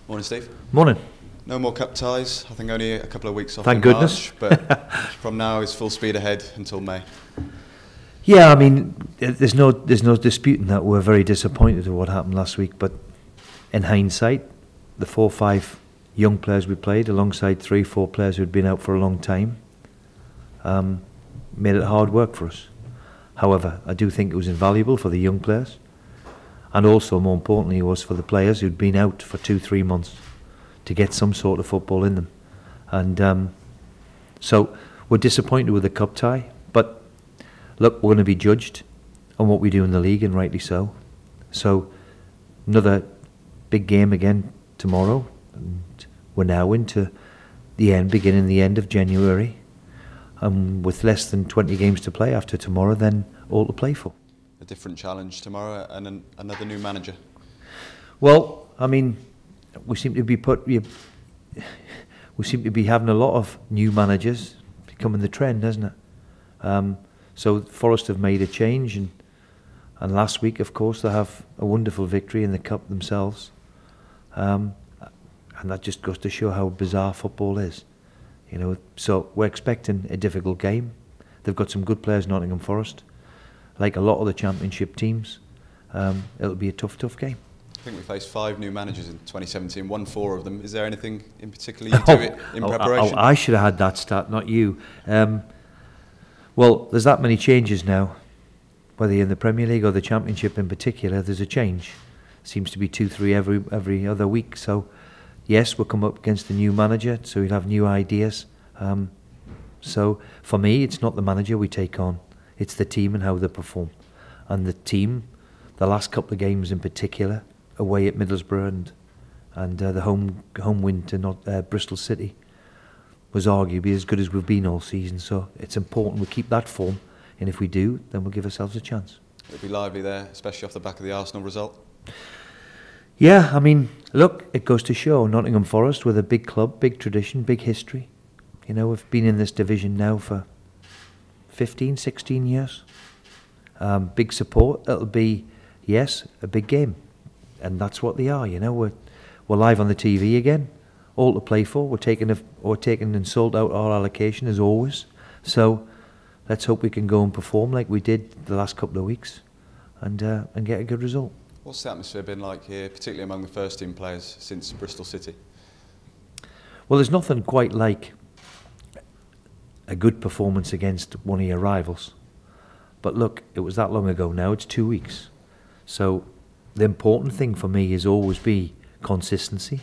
Morning, Steve. Morning. No more cup ties. I think only a couple of weeks off. Thank in goodness. March, but from now it's full speed ahead until May. Yeah, I mean, there's no disputing that we're very disappointed with what happened last week. But in hindsight, the 4 or 5 young players we played, alongside 3 or 4 players who'd been out for a long time, made it hard work for us. However, I do think it was invaluable for the young players, and also, more importantly, it was for the players who'd been out for 2-3 months to get some sort of football in them. And so we're disappointed with the cup tie, but look, we're going to be judged on what we do in the league, and rightly so. So another big game again tomorrow, and we're now into beginning the end of January, and with less than 20 games to play after tomorrow, then all to play for. A different challenge tomorrow and another new manager. Well, I mean, we seem to be having a lot of new managers becoming the trend, hasn't it? So Forest have made a change, and last week, of course, they have a wonderful victory in the cup themselves, and that just goes to show how bizarre football is, you know. So we're expecting a difficult game. They've got some good players, Nottingham Forest, like a lot of the Championship teams. It'll be a tough game. I think we faced 5 new managers in 2017, won 4 of them. Is there anything in particular you do in preparation? I should have had that stat, not you. Well, there's that many changes now, whether you're in the Premier League or the Championship in particular. There's a change. Seems to be 2-3 every other week. So yes, we'll come up against a new manager, so we'll have new ideas. So for me, it's not the manager we take on, it's the team and how they perform. And the team, the last couple of games in particular, away at Middlesbrough and the home win to Bristol City, was arguably as good as we've been all season. So it's important we keep that form, and if we do, then we'll give ourselves a chance. It'll be lively there, especially off the back of the Arsenal result. Yeah, I mean, look, it goes to show Nottingham Forest, with a big club, big tradition, big history. You know, we've been in this division now for 15, 16 years. Big support. It'll be, yes, a big game, and that's what they are. You know, we're live on the TV again, all to play for. We're taking and sold out our allocation as always. So let's hope we can go and perform like we did the last couple of weeks, and get a good result. What's the atmosphere been like here, particularly among the first team players since Bristol City? Well, there's nothing quite like a good performance against one of your rivals. But look, it was that long ago now, it's 2 weeks. So the important thing for me is always be consistency.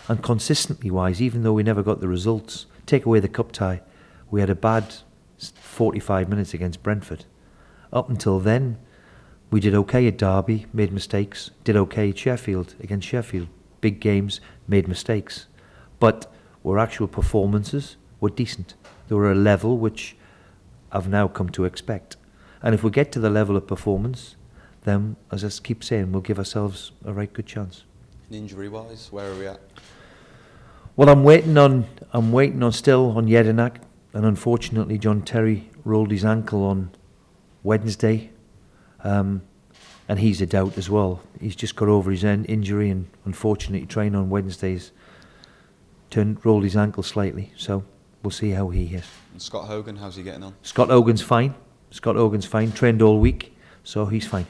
And consistently wise, even though we never got the results, take away the cup tie, we had a bad 45 minutes against Brentford. Up until then, we did okay at Derby, made mistakes, did okay at Sheffield, against Sheffield, big games, made mistakes. But our actual performances were decent. They were a level which I've now come to expect. And if we get to the level of performance, then, as I keep saying, we'll give ourselves a right good chance. And injury-wise, where are we at? Well, I'm waiting on still on Jedinak, and unfortunately John Terry rolled his ankle on Wednesday, and he's a doubt as well. He's just got over his injury, and unfortunately trained on Wednesdays, rolled his ankle slightly, so we'll see how he is. And Scott Hogan, how's he getting on? Scott Hogan's fine, trained all week, so he's fine.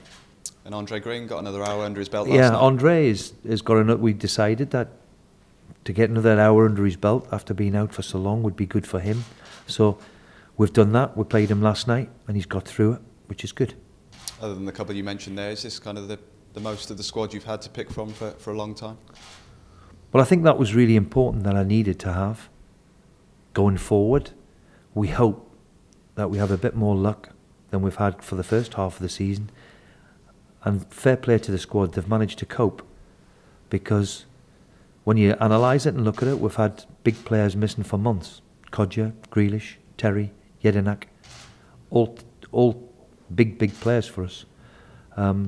And Andre Green got another hour under his belt last night? Yeah, Andre has got another. We decided that to get another hour under his belt after being out for so long would be good for him. So we've done that. We played him last night and he's got through it, which is good. Other than the couple you mentioned there, is this kind of the most of the squad you've had to pick from for a long time? Well, I think that was really important, that I needed to have. Going forward, we hope that we have a bit more luck than we've had for the first half of the season. And fair play to the squad, they've managed to cope, because when you analyse it and look at it, we've had big players missing for months. Kodja, Grealish, Terry, Jedinak, all big players for us.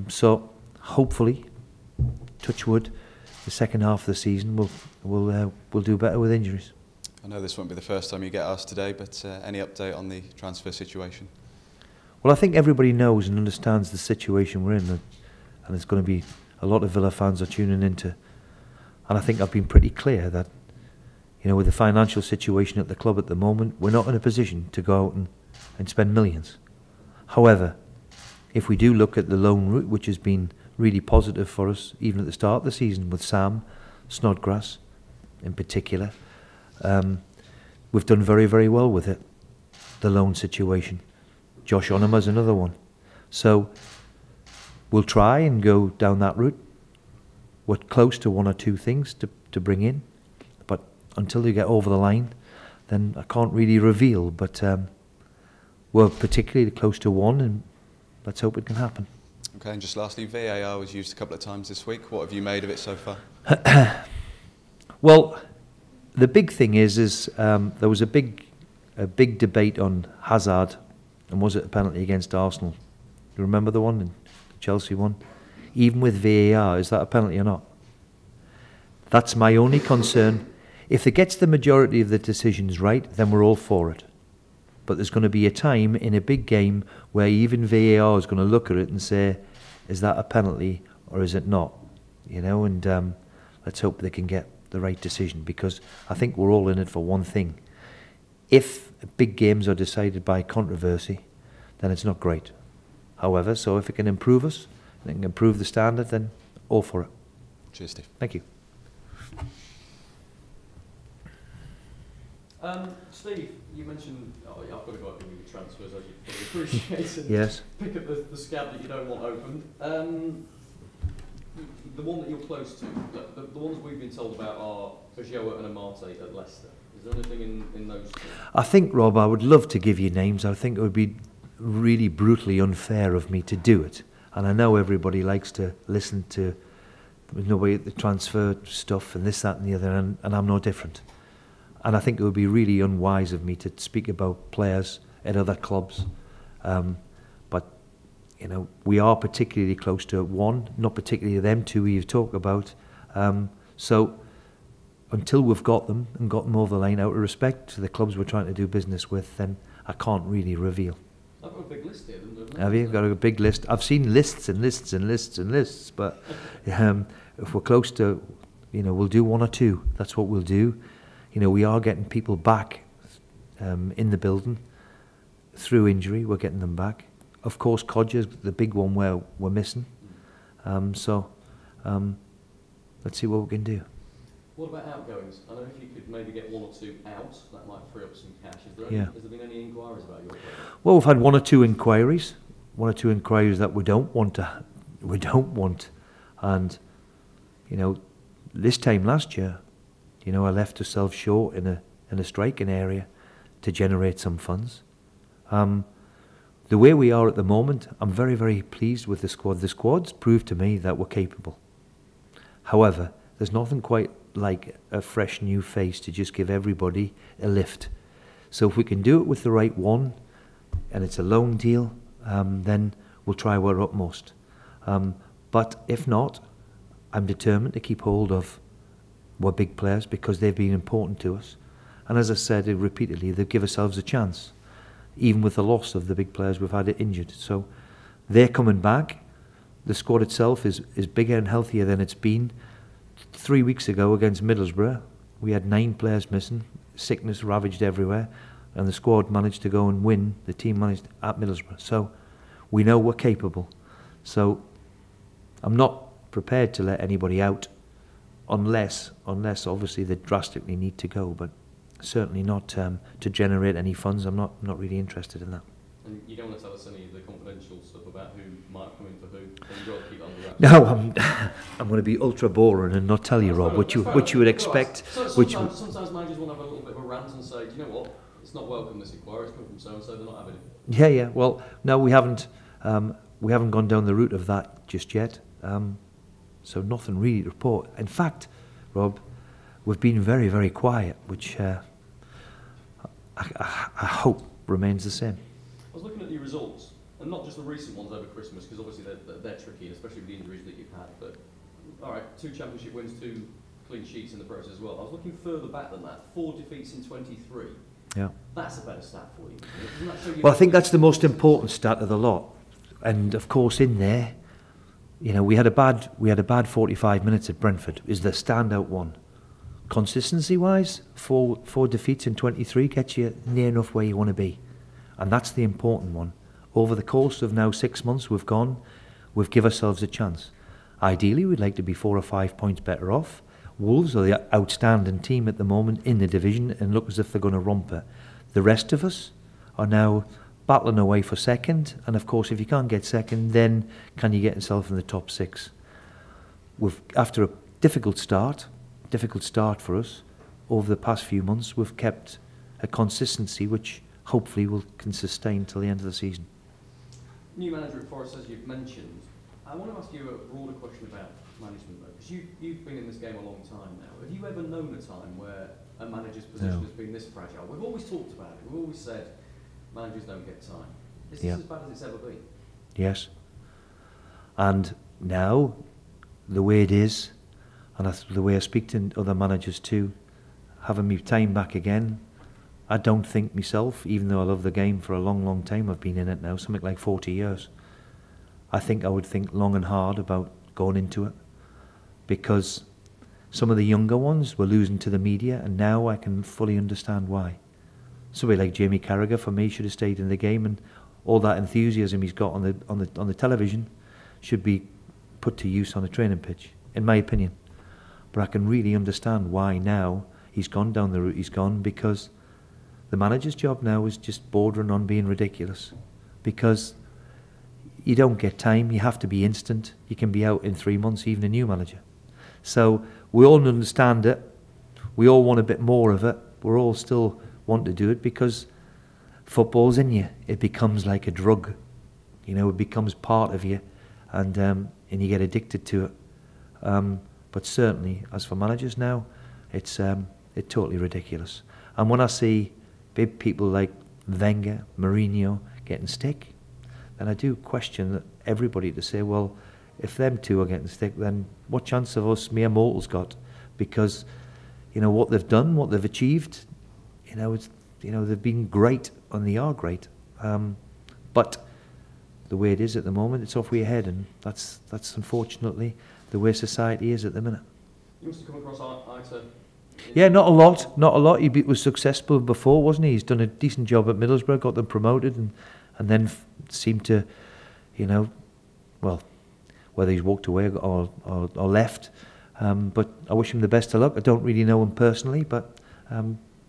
So hopefully, touch wood, the second half of the season we'll do better with injuries. I know this won't be the first time you get asked today, but any update on the transfer situation? Well, I think everybody knows and understands the situation we're in, and there's going to be a lot of Villa fans are tuning in to And I think I've been pretty clear that, you know, with the financial situation at the club at the moment, we're not in a position to go out and spend millions. However, if we do look at the loan route, which has been really positive for us, even at the start of the season with Sam, Snodgrass in particular, we've done very, very well with it, the loan situation. Josh Onema's another one. So we'll try and go down that route. We're close to one or two things to bring in, but until you get over the line, then I can't really reveal. But we're particularly close to one, and let's hope it can happen. Okay, and just lastly, VAR was used a couple of times this week. What have you made of it so far? Well, the big thing is there was a big debate on Hazard, and was it a penalty against Arsenal? You remember the one, the Chelsea one? Even with VAR, is that a penalty or not? That's my only concern. If it gets the majority of the decisions right, then we're all for it. But there's going to be a time in a big game where even VAR is going to look at it and say, is that a penalty or is it not? You know, and let's hope they can get the right decision, because I think we're all in it for one thing. If big games are decided by controversy, then it's not great. However, so if it can improve us, and it can improve the standard, then all for it. Cheers, Steve. Thank you. Steve, you mentioned, I've got to go up with your transfers, as you probably appreciate. Yes. Pick up the scab that you don't want opened. The one that you're close to, the ones we've been told about are Peugeot and Amate at Leicester. Is there anything in those two? I think, Rob, I would love to give you names. I think it would be really brutally unfair of me to do it. And I know everybody likes to listen to the transfer stuff and this, that and the other, and I'm no different. And I think it would be really unwise of me to speak about players at other clubs. But, you know, we are particularly close to one, not particularly them two you've talked about. So until we've got them and got them over the line, out of respect to the clubs we're trying to do business with, then I can't really reveal. I've got a big list here, haven't I? Have you got a big list? I've seen lists and lists and lists and lists, but if we're close to, you know, we'll do one or two. That's what we'll do. You know, we are getting people back in the building through injury. We're getting them back. Of course, Codger's the big one where we're missing. So let's see what we can do. What about outgoings? I know if you could maybe get one or two out, that might free up some cash. Has there been any inquiries about your player? Well, we've had one or two inquiries that we don't want, and you know, this time last year, you know, I left ourselves short in a striking area to generate some funds. The way we are at the moment, I'm very, very pleased with the squad. The squad's proved to me that we're capable. However, there's nothing quite like a fresh new face to just give everybody a lift. So if we can do it with the right one, and it's a loan deal, then we'll try our utmost. But if not, I'm determined to keep hold of our big players because they've been important to us. And as I said repeatedly, they give ourselves a chance, even with the loss of the big players we've had injured. So they're coming back. The squad itself is bigger and healthier than it's been. 3 weeks ago against Middlesbrough, we had 9 players missing, sickness ravaged everywhere, and the squad managed to go and win. The team managed at Middlesbrough. So we know we're capable. So I'm not prepared to let anybody out unless obviously they drastically need to go, but certainly not to generate any funds. I'm not really interested in that. And you don't want to tell us any of the confidential stuff about who might come in for who? You've got to keep that under wraps. No, I'm going to be ultra boring and not tell you, Rob, which you would expect. Sometimes managers want to have a little bit of a rant and say, do you know what? It's not welcome, this inquiry. It's come from so and so. They're not having it. Yeah. Well, no, we haven't gone down the route of that just yet. So nothing really to report. In fact, Rob, we've been very, very quiet, which I hope remains the same. I was looking at your results, and not just the recent ones over Christmas, because obviously they're tricky, especially with the injuries that you've had. But all right, 2 championship wins, 2 clean sheets in the process as well. I was looking further back than that. 4 defeats in 23. Yeah, that's a better stat for you. Doesn't that show you? Well, I think that's the most important stat of the lot. And of course, in there, you know, we had a bad 45 minutes at Brentford. Is the standout one. Consistency-wise, four defeats in 23 gets you near enough where you want to be. And that's the important one. Over the course of now 6 months we've given ourselves a chance. Ideally, we'd like to be 4 or 5 points better off. Wolves are the outstanding team at the moment in the division and look as if they're going to romper. The rest of us are now battling away for second, and of course if you can't get second, then can you get yourself in the top 6? After a difficult start for us, over the past few months we've kept a consistency which hopefully can sustain till the end of the season. New manager at Forest, as you've mentioned. I want to ask you a broader question about management though, because you've been in this game a long time now. Have you ever known a time where a manager's position has been this fragile? We've always talked about it, we've always said managers don't get time. Is this as bad as it's ever been? Yes. And now, the way it is, and the way I speak to other managers too, having me time back again, I don't think myself, even though I love the game for a long, long time, I've been in it now, something like 40 years, I think I would think long and hard about going into it, because some of the younger ones were losing to the media, and now I can fully understand why. Somebody like Jamie Carragher, for me, should have stayed in the game, and all that enthusiasm he's got on the television should be put to use on a training pitch, in my opinion. But I can really understand why now he's gone down the route he's gone, because the manager's job now is just bordering on being ridiculous, because you don't get time, you have to be instant, you can be out in 3 months, even a new manager. So we all understand it, we all want a bit more of it, we're all still want to do it because football's in you. It becomes like a drug, you know, it becomes part of you, and you get addicted to it. But certainly, as for managers now, it's totally ridiculous. And when I see big people like Wenger, Mourinho getting stick, then I do question everybody to say, well, if them two are getting stick, then what chance have us mere mortals got? Because, you know, what they've done, what they've achieved, you know, they've been great and they are great. But the way it is at the moment, it's off we head, and that's unfortunately the way society is at the minute. You must have come across Ita. Yeah, not a lot. He was successful before, wasn't he? He's done a decent job at Middlesbrough, got them promoted, and then seemed to, you know, well, whether he's walked away or left. But I wish him the best of luck. I don't really know him personally, but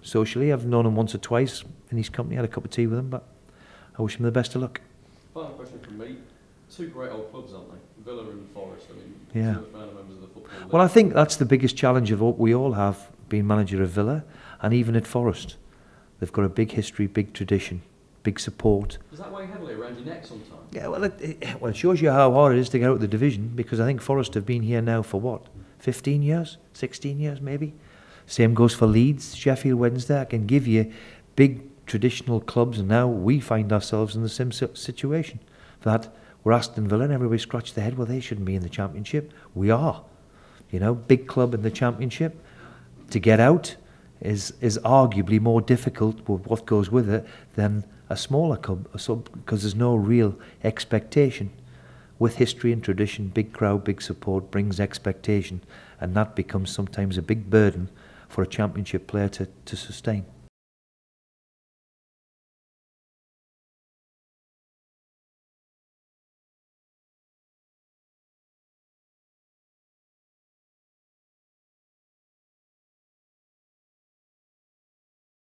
socially I've known him once or twice in his company, had a cup of tea with him, but I wish him the best of luck. Final question from me. Two great old clubs, aren't they? Villa and Forest. I mean, yeah. Two of the founder members of the football league. Well, I think that's the biggest challenge of what we all have, being manager of Villa, and even at Forest. They've got a big history, big tradition, big support. Does that weigh heavily around your neck sometimes? Yeah, well, it shows you how hard it is to get out of the division, because I think Forest have been here now for what, 15 years, 16 years maybe? Same goes for Leeds, Sheffield Wednesday. I can give you big traditional clubs, and now we find ourselves in the same situation. That we're Aston Villa and everybody scratched their head, well, they shouldn't be in the Championship. We are. You know, big club in the Championship. To get out is arguably more difficult with what goes with it than a smaller club, because there's no real expectation. With history and tradition, big crowd, big support brings expectation, and that becomes sometimes a big burden for a Championship player to sustain.